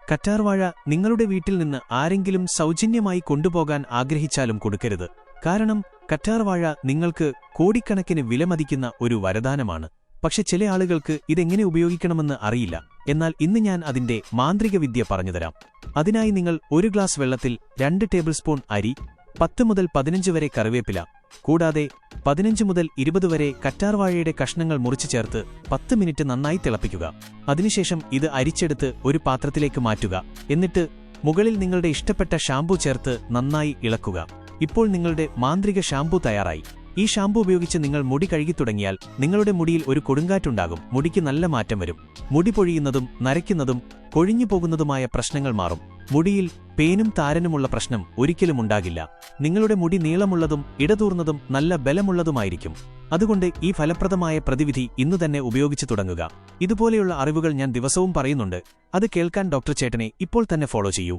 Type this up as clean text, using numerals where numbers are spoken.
കറ്റാർവാഴ നിങ്ങളുടെ വീട്ടിൽ നിന്ന് ആരെങ്കിലും സൗജന്യമായി കൊണ്ടുപോകാൻ ആഗ്രഹിച്ചാലും കൊടുക്കരുത്. കാരണം കറ്റാർവാഴ നിങ്ങൾക്ക് കോടിക്കണക്കിന് വിലമതിക്കുന്ന ഒരു വരദാനമാണ്. പക്ഷെ ചില ആളുകൾക്ക് ഇതെങ്ങനെ ഉപയോഗിക്കണമെന്ന് അറിയില്ല. എന്നാൽ ഇന്ന് ഞാൻ അതിന്റെ മാന്ത്രിക വിദ്യ പറഞ്ഞുതരാം. അതിനായി നിങ്ങൾ 1 ഗ്ലാസ് വെള്ളത്തിൽ 2 ടേബിൾ സ്പൂൺ അരി, 10 മുതൽ 15 വരെ കറിവേപ്പില, കൂടാതെ 15 മുതൽ 20 വരെ കറ്റാർവാഴയുടെ കഷ്ണങ്ങൾ മുറിച്ചു ചേർത്ത് 10 മിനിറ്റ് നന്നായി തിളപ്പിക്കുക. അതിനുശേഷം ഇത് അരിച്ചെടുത്ത് ഒരു പാത്രത്തിലേക്ക് മാറ്റുക. എന്നിട്ട് മുകളിൽ നിങ്ങളുടെ ഇഷ്ടപ്പെട്ട ഷാംപൂ ചേർത്ത് നന്നായി ഇളക്കുക. ഇപ്പോൾ നിങ്ങളുടെ മാന്ത്രിക ഷാംപൂ തയ്യാറായി. ഈ ഷാംപൂ ഉപയോഗിച്ച് നിങ്ങൾ മുടി കഴുകിത്തുടങ്ങിയാൽ നിങ്ങളുടെ മുടിയിൽ ഒരു കൊടുങ്കാറ്റുണ്ടാകും. മുടിക്ക് നല്ല മാറ്റം വരും. മുടി പൊഴിയുന്നതും നരയ്ക്കുന്നതും കൊഴിഞ്ഞു പോകുന്നതുമായ പ്രശ്നങ്ങൾ മാറും. മുടിയിൽ പേനും താരനുമുള്ള പ്രശ്നം ഒരിക്കലും ഉണ്ടാകില്ല. നിങ്ങളുടെ മുടി നീളമുള്ളതും ഇടതൂർന്നതും നല്ല ബലമുള്ളതുമായിരിക്കും. അതുകൊണ്ട് ഈ ഫലപ്രദമായ പ്രതിവിധി ഇന്നുതന്നെ ഉപയോഗിച്ചു തുടങ്ങുക. ഇതുപോലെയുള്ള അറിവുകൾ ഞാൻ ദിവസവും പറയുന്നുണ്ട്. അത് കേൾക്കാൻ ഡോക്ടർ ചേട്ടനെ ഇപ്പോൾ തന്നെ ഫോളോ ചെയ്യൂ.